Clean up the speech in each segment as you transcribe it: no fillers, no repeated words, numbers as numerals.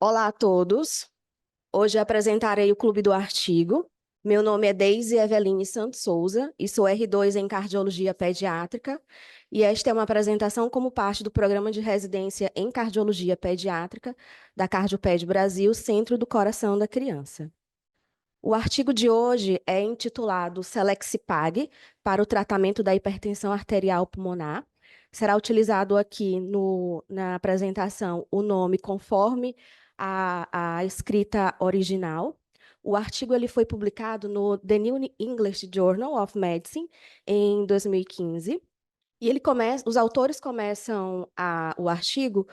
Olá a todos. Hoje apresentarei o Clube do Artigo. Meu nome é Deise Eveline Santos Souza e sou R2 em Cardiologia Pediátrica. E esta é uma apresentação como parte do Programa de Residência em Cardiologia Pediátrica da Cardioped Brasil, Centro do Coração da Criança. O artigo de hoje é intitulado Selexipag para o tratamento da hipertensão arterial pulmonar. Será utilizado aqui na apresentação o nome conforme a escrita original. O artigo ele foi publicado no The New English Journal of Medicine em 2015. E os autores começam o artigo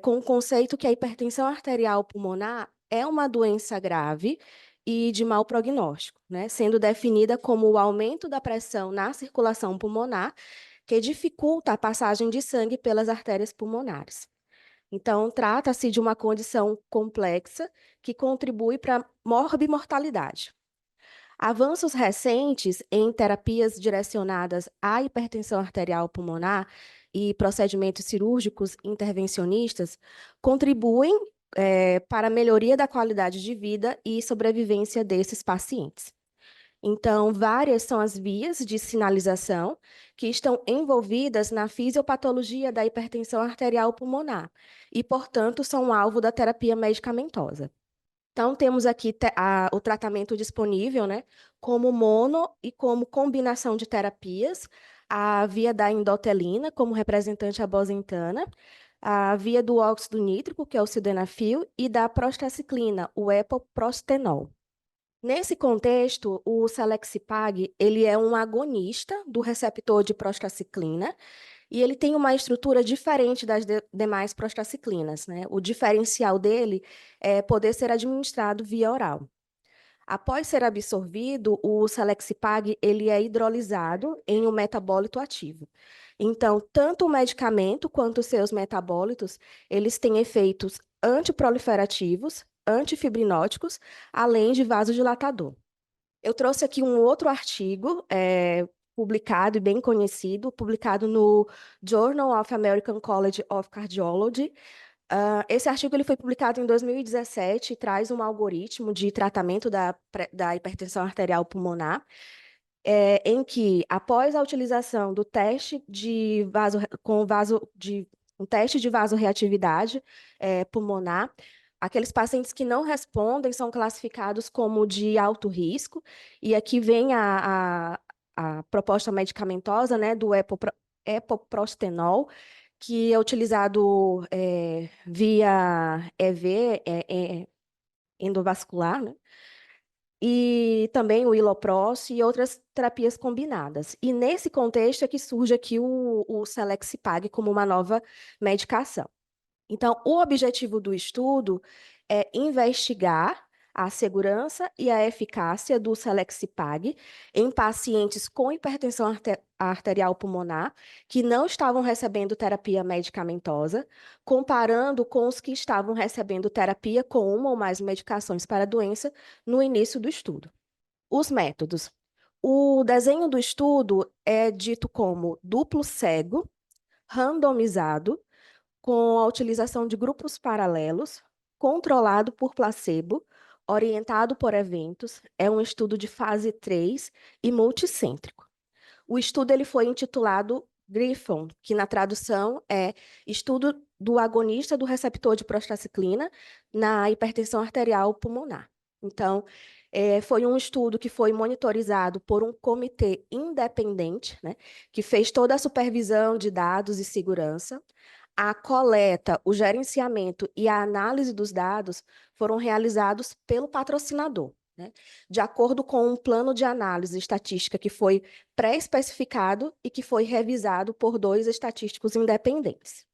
com o conceito que a hipertensão arterial pulmonar é uma doença grave e de mau prognóstico, né? Sendo definida como o aumento da pressão na circulação pulmonar que dificulta a passagem de sangue pelas artérias pulmonares. Então, trata-se de uma condição complexa que contribui para a morbimortalidade. Avanços recentes em terapias direcionadas à hipertensão arterial pulmonar e procedimentos cirúrgicos intervencionistas contribuem para a melhoria da qualidade de vida e sobrevivência desses pacientes. Então, várias são as vias de sinalização que estão envolvidas na fisiopatologia da hipertensão arterial pulmonar e, portanto, são alvo da terapia medicamentosa. Então, temos aqui o tratamento disponível, né, como mono e como combinação de terapias, a via da endotelina, como representante a bosintana, a via do óxido nítrico, que é o sildenafil, e da prostacyclina, o epoprostenol. Nesse contexto, o Selexipag, ele é um agonista do receptor de prostacyclina, e ele tem uma estrutura diferente das demais prostaciclinas, né? O diferencial dele é poder ser administrado via oral. Após ser absorvido, o Selexipag ele é hidrolisado em um metabólito ativo. Então, tanto o medicamento quanto os seus metabólitos, eles têm efeitos antiproliferativos, antifibrinóticos, além de vasodilatador. Eu trouxe aqui um outro artigo, publicado e bem conhecido, publicado no Journal of American College of Cardiology. Esse artigo ele foi publicado em 2017 e traz um algoritmo de tratamento da hipertensão arterial pulmonar, em que, após a utilização do teste de um teste de vasorreatividade pulmonar, aqueles pacientes que não respondem são classificados como de alto risco, e aqui vem a proposta medicamentosa, né, do epoprostenol, que é utilizado via EV, endovascular, né? E também o Ilopros e outras terapias combinadas. E nesse contexto é que surge aqui o Selexipag como uma nova medicação. Então, o objetivo do estudo é investigar a segurança e a eficácia do Selexipag em pacientes com hipertensão arterial pulmonar que não estavam recebendo terapia medicamentosa, comparando com os que estavam recebendo terapia com uma ou mais medicações para a doença no início do estudo. Os métodos. O desenho do estudo é dito como duplo cego, randomizado, com a utilização de grupos paralelos, controlado por placebo, orientado por eventos, é um estudo de fase 3 e multicêntrico. O estudo ele foi intitulado Griffon, que na tradução é Estudo do agonista do receptor de prostacyclina na hipertensão arterial pulmonar. Então, foi um estudo que foi monitorizado por um comitê independente, né, que fez toda a supervisão de dados e segurança. A coleta, o gerenciamento e a análise dos dados foram realizados pelo patrocinador, né? De acordo com um plano de análise estatística que foi pré-especificado e que foi revisado por 2 estatísticos independentes.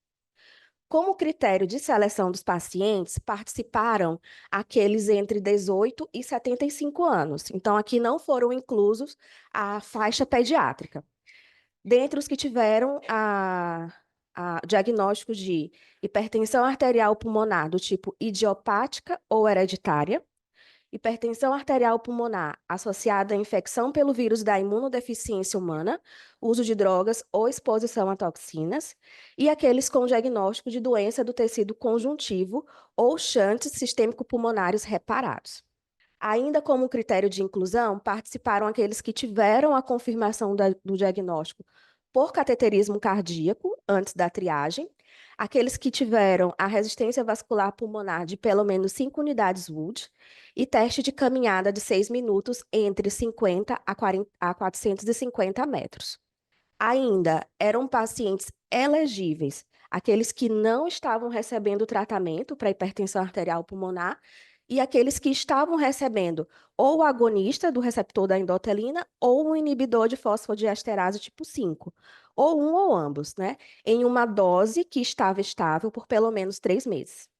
Como critério de seleção dos pacientes, participaram aqueles entre 18 e 75 anos. Então, aqui não foram inclusos a faixa pediátrica. Dentre os que tiveram diagnóstico de hipertensão arterial pulmonar do tipo idiopática ou hereditária, hipertensão arterial pulmonar associada à infecção pelo vírus da imunodeficiência humana, uso de drogas ou exposição a toxinas, e aqueles com diagnóstico de doença do tecido conjuntivo ou shunts sistêmico-pulmonares reparados. Ainda como critério de inclusão, participaram aqueles que tiveram a confirmação do diagnóstico por cateterismo cardíaco antes da triagem, aqueles que tiveram a resistência vascular pulmonar de pelo menos 5 unidades Wood e teste de caminhada de 6 minutos entre 50 a 450 metros. Ainda eram pacientes elegíveis, aqueles que não estavam recebendo tratamento para hipertensão arterial pulmonar e aqueles que estavam recebendo ou o agonista do receptor da endotelina ou um inibidor de fosfodiesterase tipo 5, ou um ou ambos, né? Em uma dose que estava estável por pelo menos 3 meses.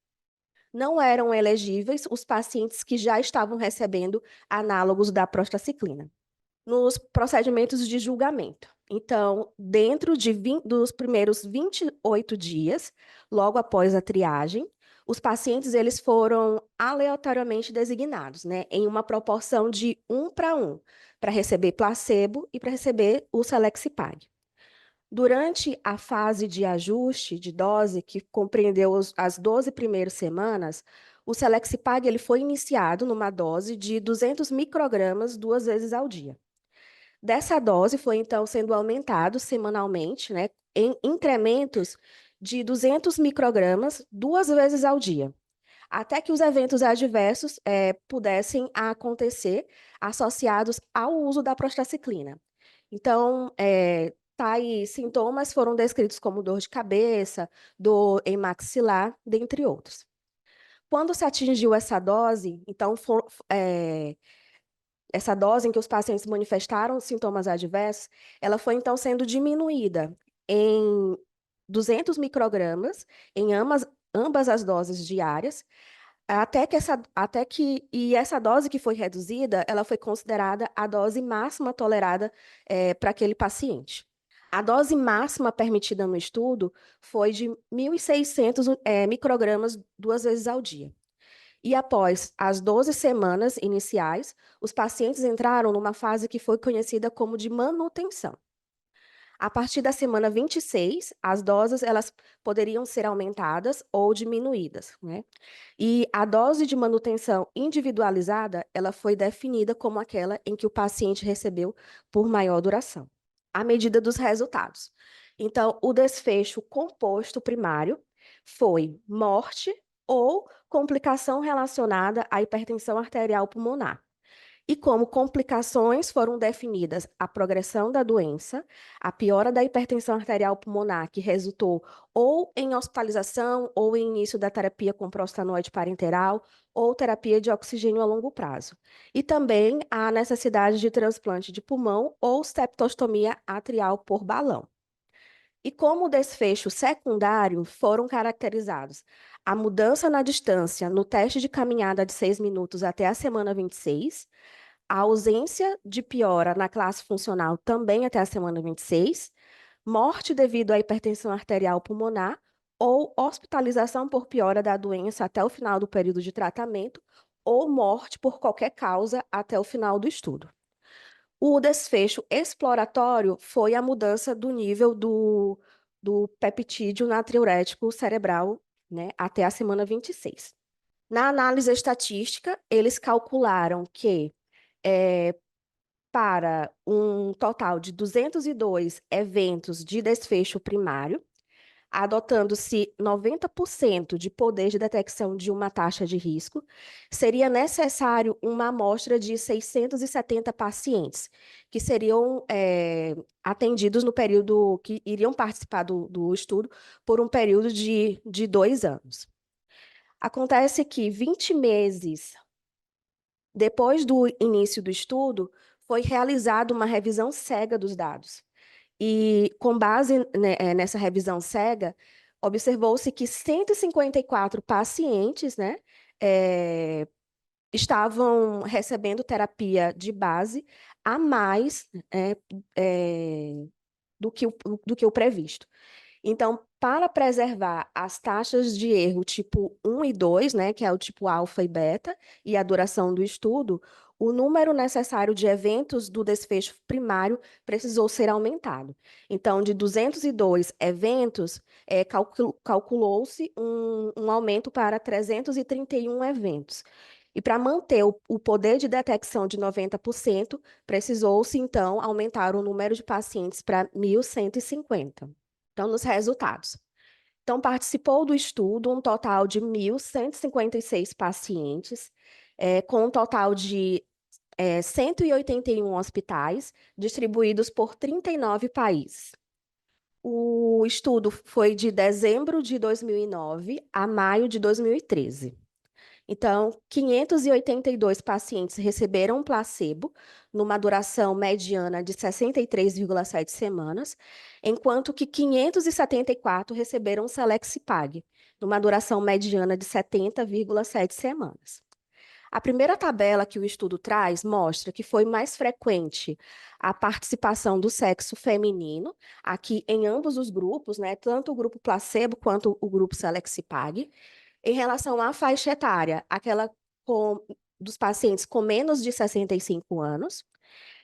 Não eram elegíveis os pacientes que já estavam recebendo análogos da prostacyclina nos procedimentos de julgamento. Então, dentro dos primeiros 28 dias, logo após a triagem, os pacientes eles foram aleatoriamente designados, né, em uma proporção de 1 para 1, para receber placebo e para receber o Selexipag. Durante a fase de ajuste de dose, que compreendeu as 12 primeiras semanas, o Selexipag ele foi iniciado numa dose de 200 microgramas 2 vezes ao dia. Dessa dose foi, então, sendo aumentado semanalmente, né, em incrementos de 200 microgramas 2 vezes ao dia, até que os eventos adversos pudessem acontecer associados ao uso da prostacyclina. Então, tais sintomas foram descritos como dor de cabeça, dor em maxilar, dentre outros. Quando se atingiu essa dose, então, essa dose em que os pacientes manifestaram sintomas adversos, ela foi então sendo diminuída em 200 microgramas em ambas as doses diárias, até que essa dose que foi reduzida, ela foi considerada a dose máxima tolerada para aquele paciente. A dose máxima permitida no estudo foi de 1.600 microgramas 2 vezes ao dia. E após as 12 semanas iniciais, os pacientes entraram numa fase que foi conhecida como de manutenção. A partir da semana 26, as doses elas poderiam ser aumentadas ou diminuídas, né? E a dose de manutenção individualizada, ela foi definida como aquela em que o paciente recebeu por maior duração, à medida dos resultados. Então, o desfecho composto primário foi morte ou complicação relacionada à hipertensão arterial pulmonar. E como complicações foram definidas a progressão da doença, a piora da hipertensão arterial pulmonar, que resultou ou em hospitalização ou em início da terapia com prostanoide parenteral ou terapia de oxigênio a longo prazo. E também a necessidade de transplante de pulmão ou septostomia atrial por balão. E como desfecho secundário foram caracterizados a mudança na distância no teste de caminhada de 6 minutos até a semana 26, a ausência de piora na classe funcional também até a semana 26, morte devido à hipertensão arterial pulmonar ou hospitalização por piora da doença até o final do período de tratamento ou morte por qualquer causa até o final do estudo. O desfecho exploratório foi a mudança do nível do peptídeo natriurético cerebral, né, até a semana 26. Na análise estatística, eles calcularam que para um total de 202 eventos de desfecho primário, adotando-se 90% de poder de detecção de uma taxa de risco, seria necessário uma amostra de 670 pacientes, que seriam atendidos no período, que iriam participar do estudo por um período de 2 anos. Acontece que 20 meses depois do início do estudo, foi realizada uma revisão cega dos dados. E, com base nessa revisão cega, observou-se que 154 pacientes, né, estavam recebendo terapia de base a mais do que o previsto. Então, para preservar as taxas de erro tipo 1 e 2, né, que é o tipo alfa e beta, e a duração do estudo, o número necessário de eventos do desfecho primário precisou ser aumentado. Então, de 202 eventos, calculou-se um aumento para 331 eventos. E para manter o poder de detecção de 90%, precisou-se, então, aumentar o número de pacientes para 1.150. Então, nos resultados. Então, participou do estudo um total de 1.156 pacientes, com um total de 181 hospitais, distribuídos por 39 países. O estudo foi de dezembro de 2009 a maio de 2013. Então, 582 pacientes receberam um placebo, numa duração mediana de 63,7 semanas, enquanto que 574 receberam Selexipag, numa duração mediana de 70,7 semanas. A primeira tabela que o estudo traz mostra que foi mais frequente a participação do sexo feminino, aqui em ambos os grupos, né, tanto o grupo placebo quanto o grupo Selexipag. Em relação à faixa etária, aquela dos pacientes com menos de 65 anos.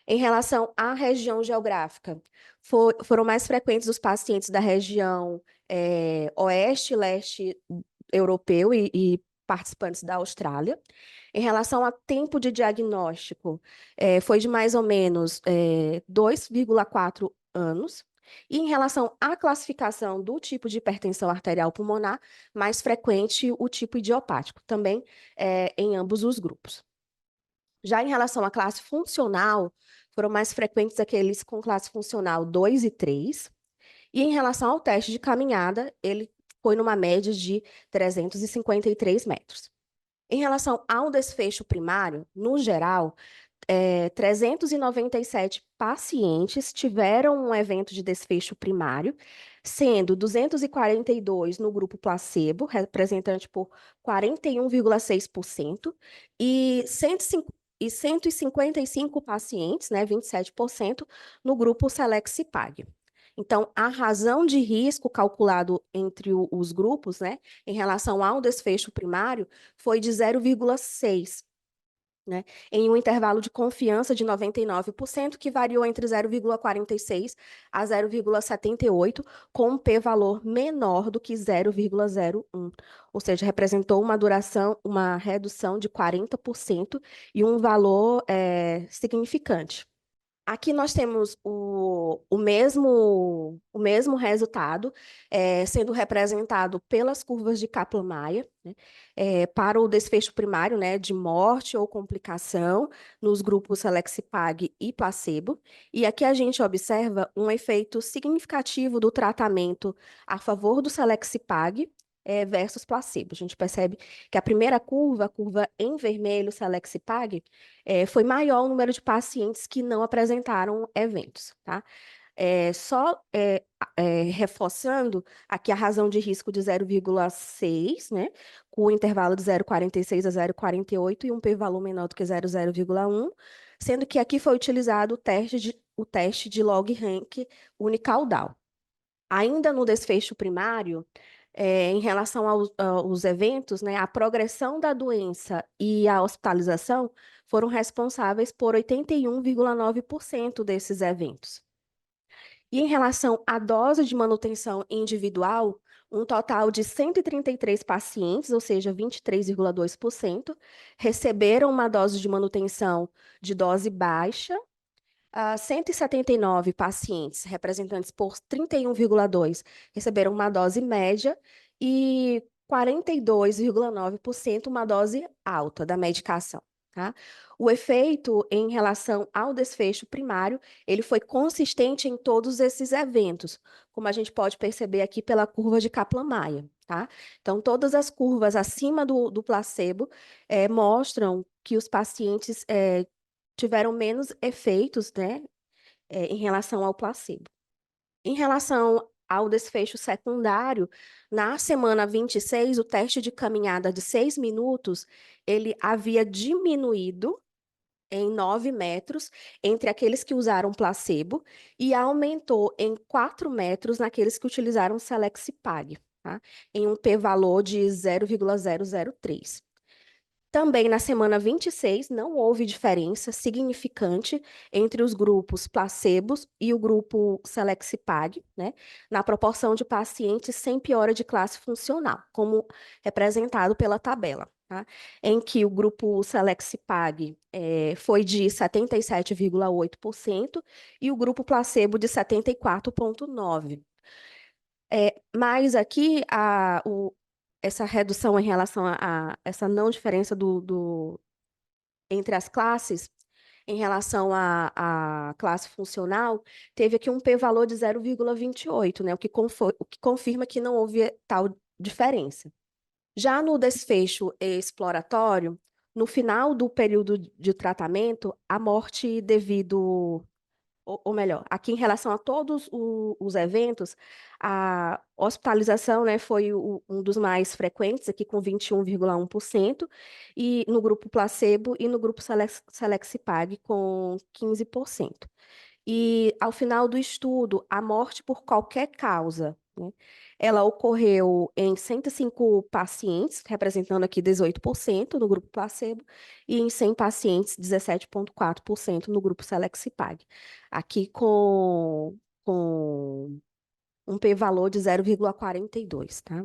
Em relação à região geográfica, foram mais frequentes os pacientes da região oeste, leste europeu e participantes da Austrália. Em relação a tempo de diagnóstico, foi de mais ou menos 2,4 anos. E em relação à classificação do tipo de hipertensão arterial pulmonar, mais frequente o tipo idiopático, também em ambos os grupos. Já em relação à classe funcional, foram mais frequentes aqueles com classe funcional 2 e 3. E em relação ao teste de caminhada, ele foi numa média de 353 metros. Em relação ao desfecho primário, no geral, 397 pacientes tiveram um evento de desfecho primário, sendo 242 no grupo placebo, representante por 41,6%, e 155 pacientes, né, 27%, no grupo Selexipag. Então, a razão de risco calculado entre os grupos, né, em relação ao desfecho primário, foi de 0,6, né, em um intervalo de confiança de 99%, que variou entre 0,46 a 0,78, com um p-valor menor do que 0,01, ou seja, representou uma redução de 40% e um valor significante. Aqui nós temos o mesmo resultado sendo representado pelas curvas de Kaplan-Meier, né, para o desfecho primário, né, de morte ou complicação nos grupos Selexipag e placebo. E aqui a gente observa um efeito significativo do tratamento a favor do Selexipag versus placebo. A gente percebe que a primeira curva, a curva em vermelho, Selexipag, foi maior o número de pacientes que não apresentaram eventos, tá? Só reforçando aqui a razão de risco de 0,6, né? Com o intervalo de 0,46 a 0,48 e um p-valor menor do que 0,1, sendo que aqui foi utilizado o teste de log rank unicaudal. Ainda no desfecho primário, em relação aos eventos, né, a progressão da doença e a hospitalização foram responsáveis por 81,9% desses eventos. E em relação à dose de manutenção individual, um total de 133 pacientes, ou seja, 23,2%, receberam uma dose de manutenção de dose baixa. 179 pacientes, representantes por 31,2%, receberam uma dose média e 42,9% uma dose alta da medicação, tá? O efeito em relação ao desfecho primário, ele foi consistente em todos esses eventos, como a gente pode perceber aqui pela curva de Kaplan-Meier, tá? Então, todas as curvas acima do placebo mostram que os pacientes tiveram menos efeitos, né, em relação ao placebo. Em relação ao desfecho secundário, na semana 26, o teste de caminhada de 6 minutos, ele havia diminuído em 9 metros entre aqueles que usaram placebo e aumentou em 4 metros naqueles que utilizaram Selexipag, tá? Em um p-valor de 0,003. Também na semana 26, não houve diferença significante entre os grupos placebos e o grupo Selexipag, né, na proporção de pacientes sem piora de classe funcional, como representado pela tabela, tá? Em que o grupo Selexipag foi de 77,8% e o grupo placebo de 74,9%. Mas aqui essa redução em relação a essa não diferença entre as classes, em relação à classe funcional, teve aqui um p-valor de 0,28, né? O que confirma que não houve tal diferença. Já no desfecho exploratório, no final do período de tratamento, a morte devido ou melhor, aqui em relação a todos os eventos, a hospitalização, né, foi um dos mais frequentes, aqui com 21,1%, e no grupo placebo e no grupo Selexipag com 15%. E ao final do estudo, a morte por qualquer causa, né, ela ocorreu em 105 pacientes, representando aqui 18% no grupo placebo, e em 100 pacientes, 17,4% no grupo Selexipag. Aqui com um p-valor de 0,42, tá?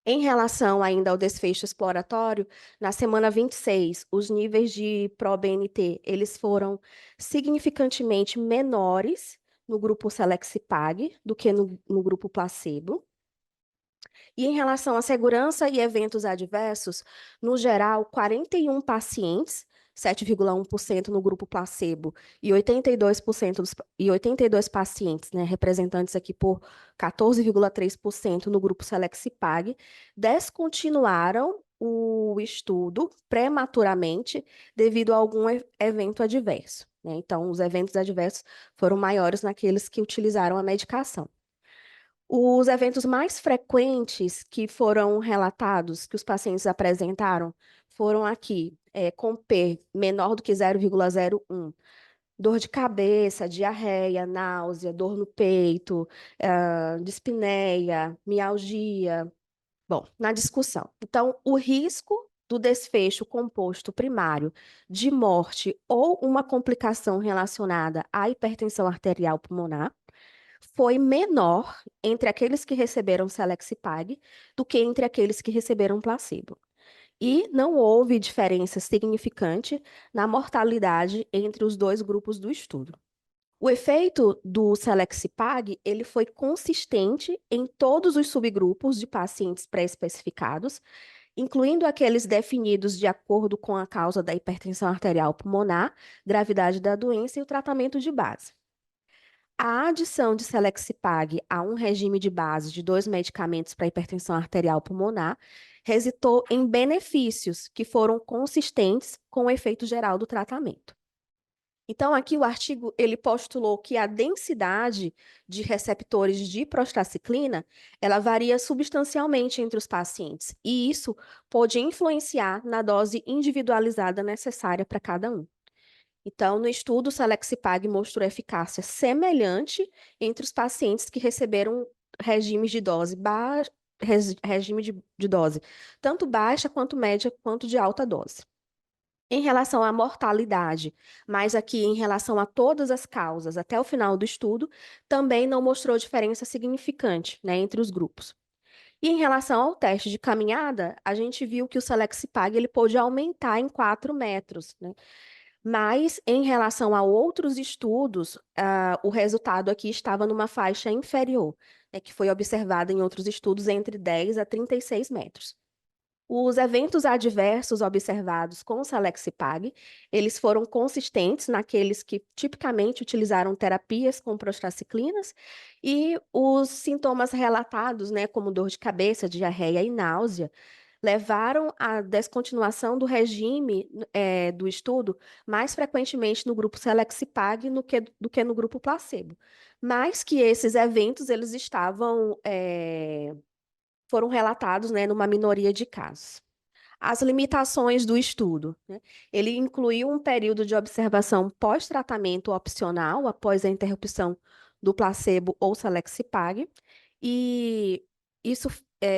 Em relação ainda ao desfecho exploratório, na semana 26, os níveis de ProBNT, eles foram significantemente menores no grupo Selexipag do que no grupo placebo. E em relação à segurança e eventos adversos, no geral, 41 pacientes, 7,1% no grupo placebo e 82 pacientes, né, representantes aqui por 14,3% no grupo Selexipag, descontinuaram o estudo prematuramente devido a algum evento adverso, né? Então, os eventos adversos foram maiores naqueles que utilizaram a medicação. Os eventos mais frequentes que foram relatados, que os pacientes apresentaram, foram aqui, com P menor do que 0,01, dor de cabeça, diarreia, náusea, dor no peito, dispneia, mialgia. Bom, na discussão. Então, o risco do desfecho composto primário de morte ou uma complicação relacionada à hipertensão arterial pulmonar foi menor entre aqueles que receberam Selexipag do que entre aqueles que receberam placebo. E não houve diferença significante na mortalidade entre os dois grupos do estudo. O efeito do Selexipag, ele foi consistente em todos os subgrupos de pacientes pré-especificados, incluindo aqueles definidos de acordo com a causa da hipertensão arterial pulmonar, gravidade da doença e o tratamento de base. A adição de Selexipag a um regime de base de 2 medicamentos para hipertensão arterial pulmonar resultou em benefícios que foram consistentes com o efeito geral do tratamento. Então, aqui o artigo ele postulou que a densidade de receptores de prostaciclina ela varia substancialmente entre os pacientes, e isso pode influenciar na dose individualizada necessária para cada um. Então, no estudo, o Selexipag mostrou eficácia semelhante entre os pacientes que receberam regimes de dose baixa, regime de dose, tanto baixa quanto média, quanto de alta dose. Em relação à mortalidade, mas aqui em relação a todas as causas até o final do estudo, também não mostrou diferença significante, né, entre os grupos. E em relação ao teste de caminhada, a gente viu que o Selexipag ele pôde aumentar em 4 metros, né? Mas, em relação a outros estudos, o resultado aqui estava numa faixa inferior, né, que foi observada em outros estudos entre 10 a 36 metros. Os eventos adversos observados com o Selexipag, eles foram consistentes naqueles que tipicamente utilizaram terapias com prostaciclinas e os sintomas relatados, né, como dor de cabeça, diarreia e náusea, levaram à descontinuação do regime do estudo mais frequentemente no grupo Selexipag do que no grupo placebo. Mas que esses eventos, eles foram relatados, né, numa minoria de casos. As limitações do estudo, né? Ele incluiu um período de observação pós-tratamento opcional após a interrupção do placebo ou Selexipag, e isso,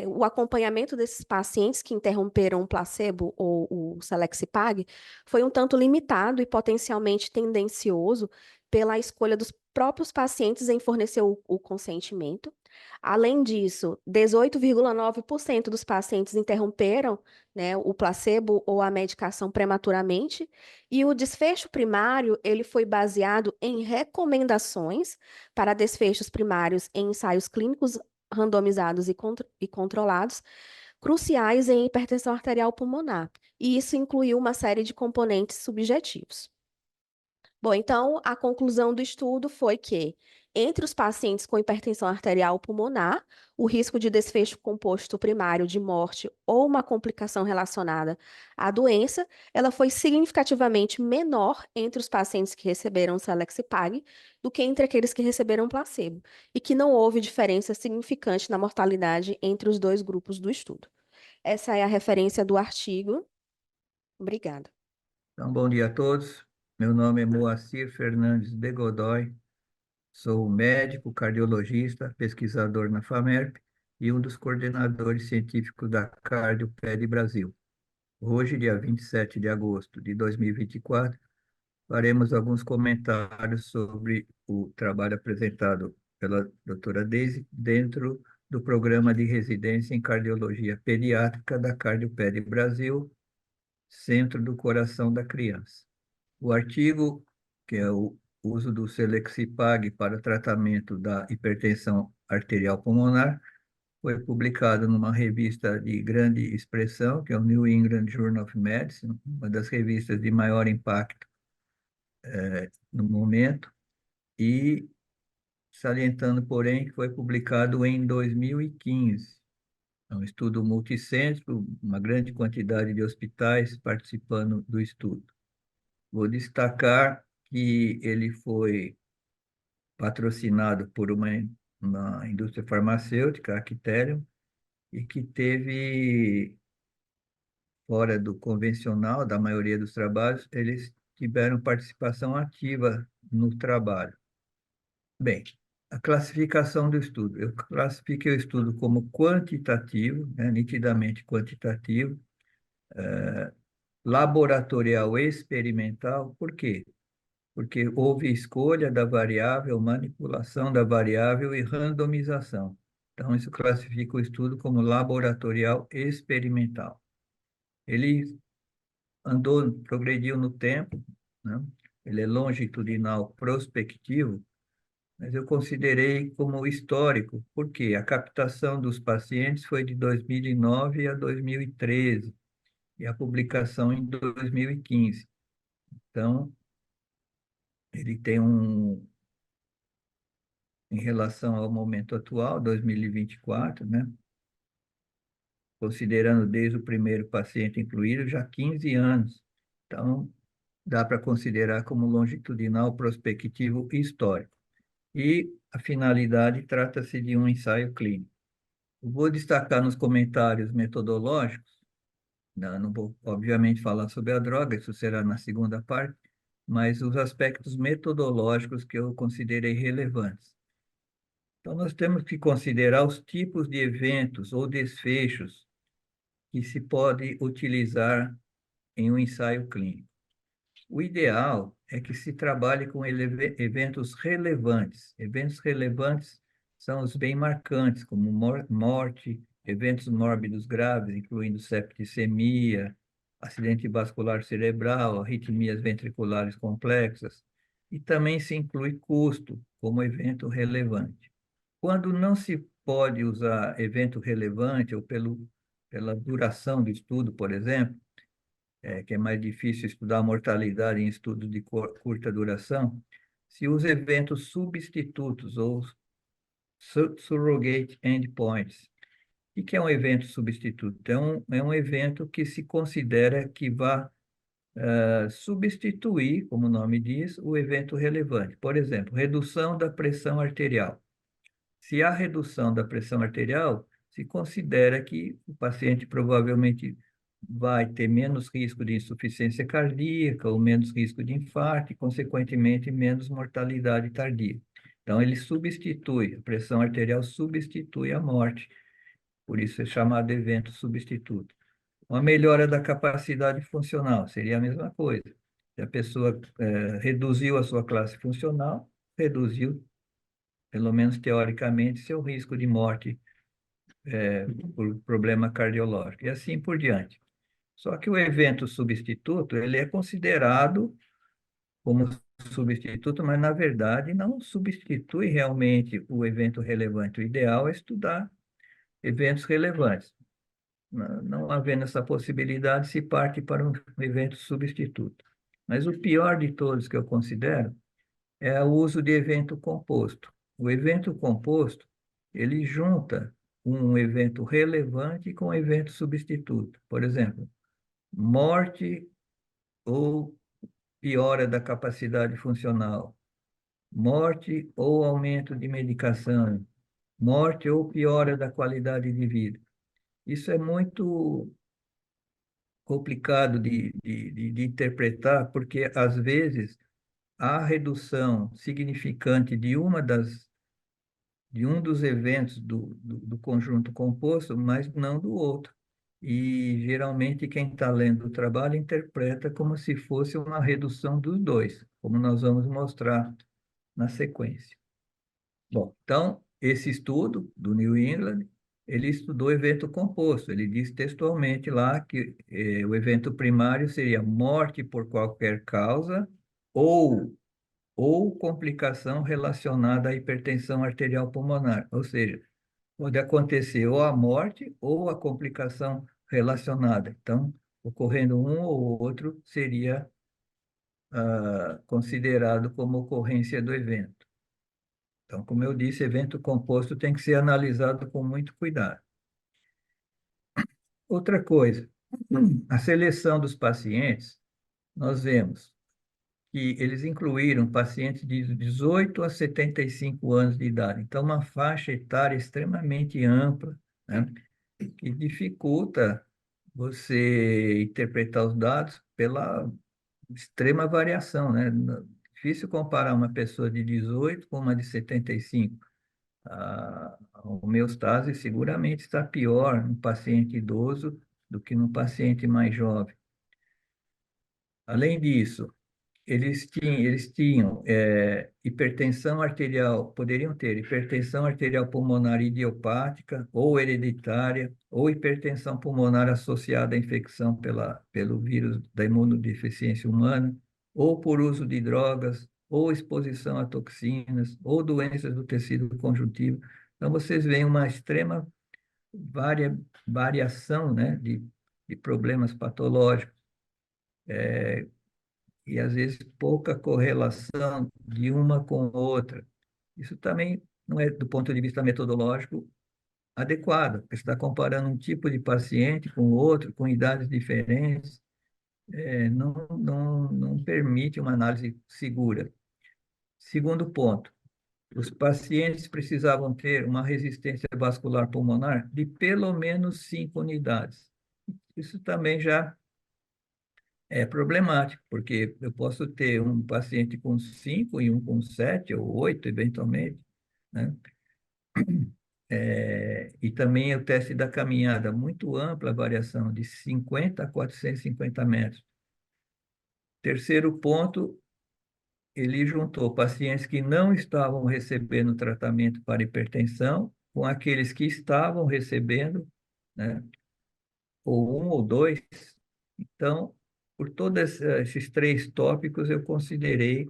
o acompanhamento desses pacientes que interromperam o placebo ou o Selexipag foi um tanto limitado e potencialmente tendencioso pela escolha dos próprios pacientes em fornecer o consentimento. Além disso, 18,9% dos pacientes interromperam, né, o placebo ou a medicação prematuramente, e o desfecho primário, ele foi baseado em recomendações para desfechos primários em ensaios clínicos randomizados e controlados, cruciais em hipertensão arterial pulmonar, e isso incluiu uma série de componentes subjetivos. Bom, então a conclusão do estudo foi que, entre os pacientes com hipertensão arterial pulmonar, o risco de desfecho composto primário de morte ou uma complicação relacionada à doença, ela foi significativamente menor entre os pacientes que receberam Selexipag do que entre aqueles que receberam placebo, e que não houve diferença significante na mortalidade entre os dois grupos do estudo. Essa é a referência do artigo. Obrigada. Então, bom dia a todos. Meu nome é Moacir Fernandes de Godoy, sou médico, cardiologista, pesquisador na FAMERP e um dos coordenadores científicos da CardioPed Brasil. Hoje, dia 27 de agosto de 2024, faremos alguns comentários sobre o trabalho apresentado pela doutora Daisy dentro do programa de residência em cardiologia pediátrica da CardioPed Brasil, Centro do Coração da Criança. O artigo, que é o uso do Selexipag para o tratamento da hipertensão arterial pulmonar, foi publicado numa revista de grande expressão, que é o New England Journal of Medicine, uma das revistas de maior impacto no momento, e salientando, porém, que foi publicado em 2015. É um estudo multicêntrico, uma grande quantidade de hospitais participando do estudo. Vou destacar que ele foi patrocinado por uma indústria farmacêutica, a Actelion, e que teve, fora do convencional, da maioria dos trabalhos, eles tiveram participação ativa no trabalho. Bem, a classificação do estudo. Eu classifiquei o estudo como quantitativo, né, nitidamente quantitativo, laboratorial experimental. Por quê? Porque houve escolha da variável, manipulação da variável e randomização. Então, isso classifica o estudo como laboratorial experimental. Ele progrediu no tempo, né? Ele é longitudinal prospectivo, mas eu considerei como histórico, porque a captação dos pacientes foi de 2009 a 2013 e a publicação em 2015. Então, ele tem em relação ao momento atual, 2024, né? Considerando desde o primeiro paciente incluído, já 15 anos. Então, dá para considerar como longitudinal prospectivo histórico. E a finalidade trata-se de um ensaio clínico. Eu vou destacar nos comentários metodológicos, não vou, obviamente, falar sobre a droga, isso será na segunda parte, mas os aspectos metodológicos que eu considerei relevantes. Então, nós temos que considerar os tipos de eventos ou desfechos que se pode utilizar em um ensaio clínico. O ideal é que se trabalhe com eventos relevantes. Eventos relevantes são os bem marcantes, como morte, eventos mórbidos graves, incluindo septicemia, acidente vascular cerebral, arritmias ventriculares complexas, e também se inclui custo como evento relevante. Quando não se pode usar evento relevante ou pela duração do estudo, por exemplo, que é mais difícil estudar a mortalidade em estudos de curta duração, se usa eventos substitutos ou surrogate endpoints. O que é um evento substituto? É um evento que se considera que vai substituir, como o nome diz, o evento relevante. Por exemplo, redução da pressão arterial. Se há redução da pressão arterial, se considera que o paciente provavelmente vai ter menos risco de insuficiência cardíaca ou menos risco de infarto e, consequentemente, menos mortalidade tardia. Então, ele substitui, a pressão arterial substitui a morte, por isso é chamado de evento substituto. Uma melhora da capacidade funcional seria a mesma coisa. Se a pessoa reduziu a sua classe funcional, reduziu, pelo menos teoricamente, seu risco de morte por problema cardiológico, e assim por diante. Só que o evento substituto, ele é considerado como substituto, mas na verdade não substitui realmente o evento relevante. O ideal é estudar eventos relevantes. Não havendo essa possibilidade, se parte para um evento substituto. Mas o pior de todos que eu considero é o uso de evento composto. O evento composto, ele junta um evento relevante com um evento substituto. Por exemplo, morte ou piora da capacidade funcional, morte ou aumento de medicação, morte ou piora da qualidade de vida. Isso é muito complicado de interpretar, porque às vezes há redução significante de um dos eventos do conjunto composto, mas não do outro. E geralmente quem está lendo o trabalho interpreta como se fosse uma redução dos dois, como nós vamos mostrar na sequência. Bom, então, esse estudo do New England, ele estudou evento composto. Ele diz textualmente lá que o evento primário seria morte por qualquer causa ou, ou complicação relacionada à hipertensão arterial pulmonar. Ou seja, pode acontecer ou a morte ou a complicação relacionada. Então, ocorrendo um ou outro, seria considerado como ocorrência do evento. Então, como eu disse, evento composto tem que ser analisado com muito cuidado. Outra coisa, a seleção dos pacientes, nós vemos que eles incluíram pacientes de 18 a 75 anos de idade. Então, uma faixa etária extremamente ampla, né, que dificulta você interpretar os dados pela extrema variação, né? Difícil comparar uma pessoa de 18 com uma de 75. A homeostase seguramente está pior no paciente idoso do que no paciente mais jovem. Além disso, eles tinham hipertensão arterial, poderiam ter hipertensão arterial pulmonar idiopática ou hereditária, ou hipertensão pulmonar associada à infecção pelo vírus da imunodeficiência humana, ou por uso de drogas, ou exposição a toxinas, ou doenças do tecido conjuntivo. Então, vocês veem uma extrema variação, né, de problemas patológicos e às vezes pouca correlação de uma com outra. Isso também não é, do ponto de vista metodológico, adequado, porque você está comparando um tipo de paciente com outro, com idades diferentes, não permite uma análise segura. Segundo ponto, os pacientes precisavam ter uma resistência vascular pulmonar de pelo menos 5 unidades. Isso também já é problemático, porque eu posso ter um paciente com 5 e um com 7 ou 8, eventualmente, né? E também o teste da caminhada, muito ampla a variação, de 50 a 450 metros. Terceiro ponto, ele juntou pacientes que não estavam recebendo tratamento para hipertensão com aqueles que estavam recebendo, né? Ou um ou dois. Então, por todos esses três tópicos, eu considerei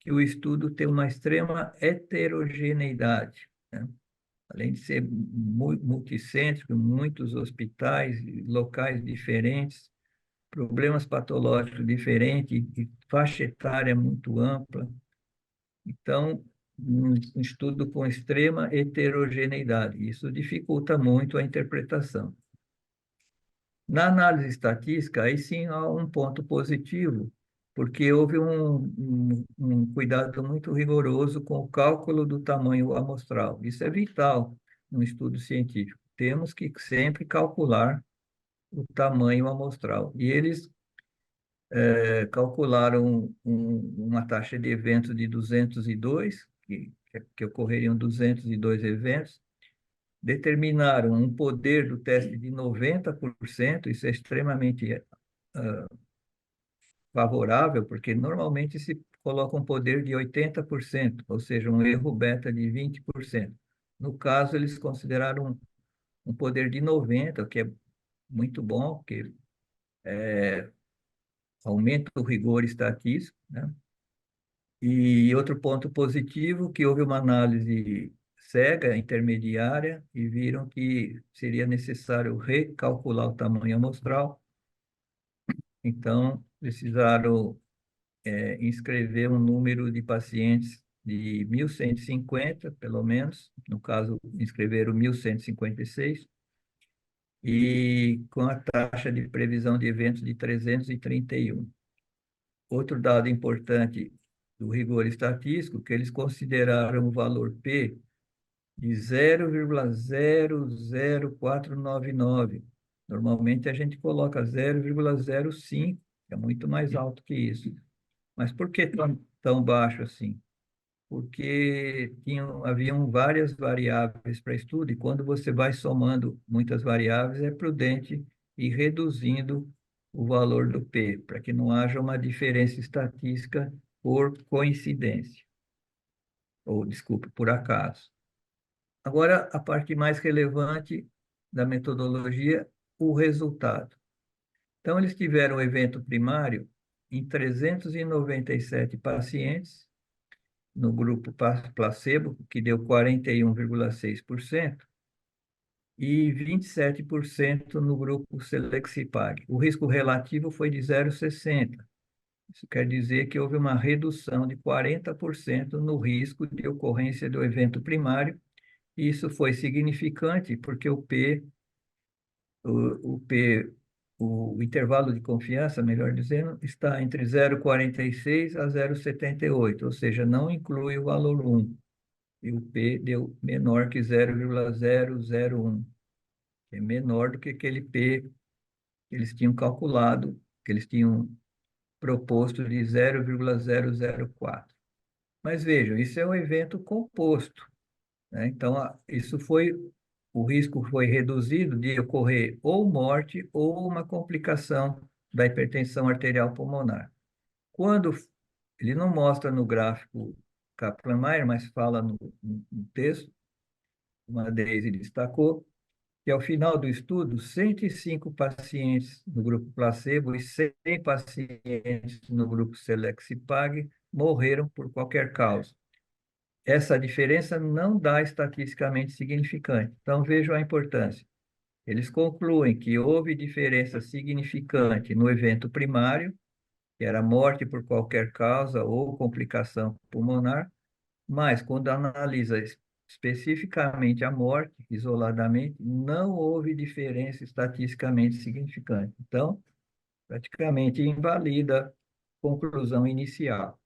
que o estudo tem uma extrema heterogeneidade, né? Além de ser multicêntrico, muitos hospitais, locais diferentes, problemas patológicos diferentes e faixa etária muito ampla. Então, um estudo com extrema heterogeneidade. Isso dificulta muito a interpretação. Na análise estatística, aí sim há um ponto positivo, porque houve um cuidado muito rigoroso com o cálculo do tamanho amostral. Isso é vital no estudo científico. Temos que sempre calcular o tamanho amostral. E eles calcularam uma taxa de eventos de 202, que ocorreriam 202 eventos, determinaram um poder do teste de 90%, isso é extremamente favorável, porque normalmente se coloca um poder de 80%, ou seja, um erro beta de 20%. No caso, eles consideraram um poder de 90%, o que é muito bom, porque aumenta o rigor estatístico, né? E outro ponto positivo, que houve uma análise cega, intermediária, e viram que seria necessário recalcular o tamanho amostral. Então, precisaram inscrever um número de pacientes de 1.150, pelo menos. No caso, inscreveram 1.156, e com a taxa de previsão de eventos de 331. Outro dado importante do rigor estatístico, que eles consideraram o valor P de 0,00499. Normalmente a gente coloca 0,05, que é muito mais alto que isso. Mas por que tão baixo assim? Porque haviam várias variáveis para estudo, e quando você vai somando muitas variáveis, é prudente ir reduzindo o valor do P, para que não haja uma diferença estatística por coincidência, ou, desculpe, por acaso. Agora, a parte mais relevante da metodologia, o resultado. Então, eles tiveram o evento primário em 397 pacientes, no grupo placebo, que deu 41,6%, e 27% no grupo Selexipag. O risco relativo foi de 0,60. Isso quer dizer que houve uma redução de 40% no risco de ocorrência do evento primário. Isso foi significante porque o P, o intervalo de confiança, melhor dizendo, está entre 0,46 a 0,78, ou seja, não inclui o valor 1. E o P deu menor que 0,001, que é menor do que aquele P que eles tinham calculado, que eles tinham proposto de 0,004. Mas vejam, isso é um evento composto, né? Então, o risco foi reduzido de ocorrer ou morte ou uma complicação da hipertensão arterial pulmonar. Quando ele não mostra no gráfico Kaplan-Meier, mas fala no texto, uma Daisy destacou, que ao final do estudo, 105 pacientes no grupo placebo e 100 pacientes no grupo Selexipag morreram por qualquer causa. Essa diferença não dá estatisticamente significante. Então, vejam a importância. Eles concluem que houve diferença significante no evento primário, que era morte por qualquer causa ou complicação pulmonar, mas quando analisa especificamente a morte, isoladamente, não houve diferença estatisticamente significante. Então, praticamente invalida a conclusão inicial,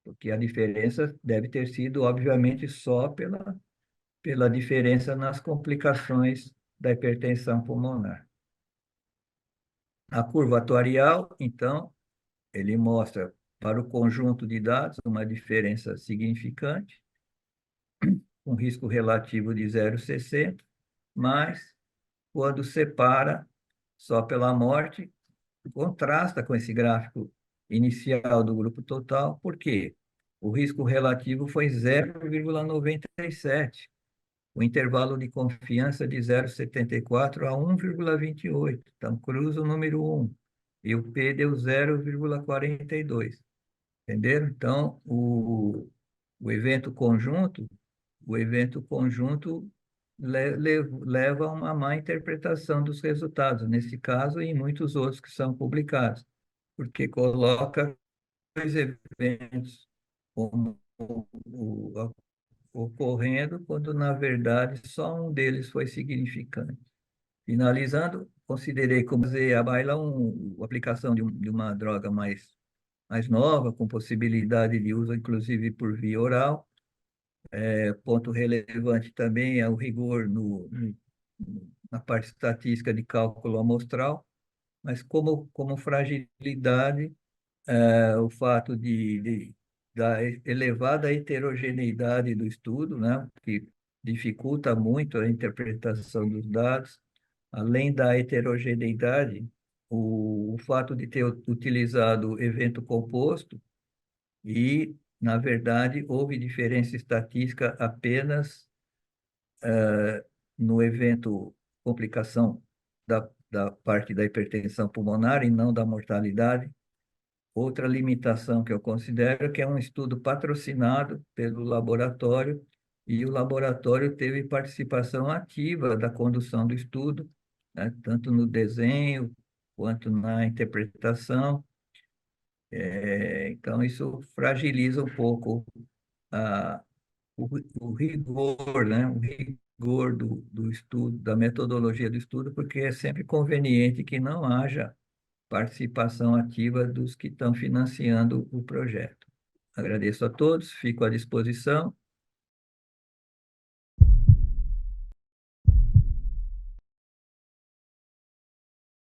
porque a diferença deve ter sido, obviamente, só pela diferença nas complicações da hipertensão pulmonar. A curva atuarial, então, ele mostra para o conjunto de dados uma diferença significante, com risco relativo de 0,60, mas quando separa só pela morte, contrasta com esse gráfico inicial do grupo total, porque o risco relativo foi 0,97, o intervalo de confiança de 0,74 a 1,28. Então, cruza o número 1, e o P deu 0,42. Entenderam? Então, o evento conjunto, o evento conjunto leva a uma má interpretação dos resultados, nesse caso e em muitos outros que são publicados, porque coloca dois eventos como ocorrendo, quando na verdade só um deles foi significante. Finalizando, considerei como a baila a aplicação de uma droga mais nova, com possibilidade de uso, inclusive por via oral. Ponto relevante também é o rigor na parte estatística de cálculo amostral, mas como fragilidade, o fato da elevada heterogeneidade do estudo, né, que dificulta muito a interpretação dos dados, além da heterogeneidade, o fato de ter utilizado evento composto e, na verdade, houve diferença estatística apenas no evento complicação da parte da hipertensão pulmonar e não da mortalidade. Outra limitação que eu considero é que é um estudo patrocinado pelo laboratório e o laboratório teve participação ativa da condução do estudo, né, tanto no desenho quanto na interpretação. Então, isso fragiliza um pouco a, o rigor, né, o rigor do estudo, da metodologia do estudo, porque é sempre conveniente que não haja participação ativa dos que estão financiando o projeto. Agradeço a todos, fico à disposição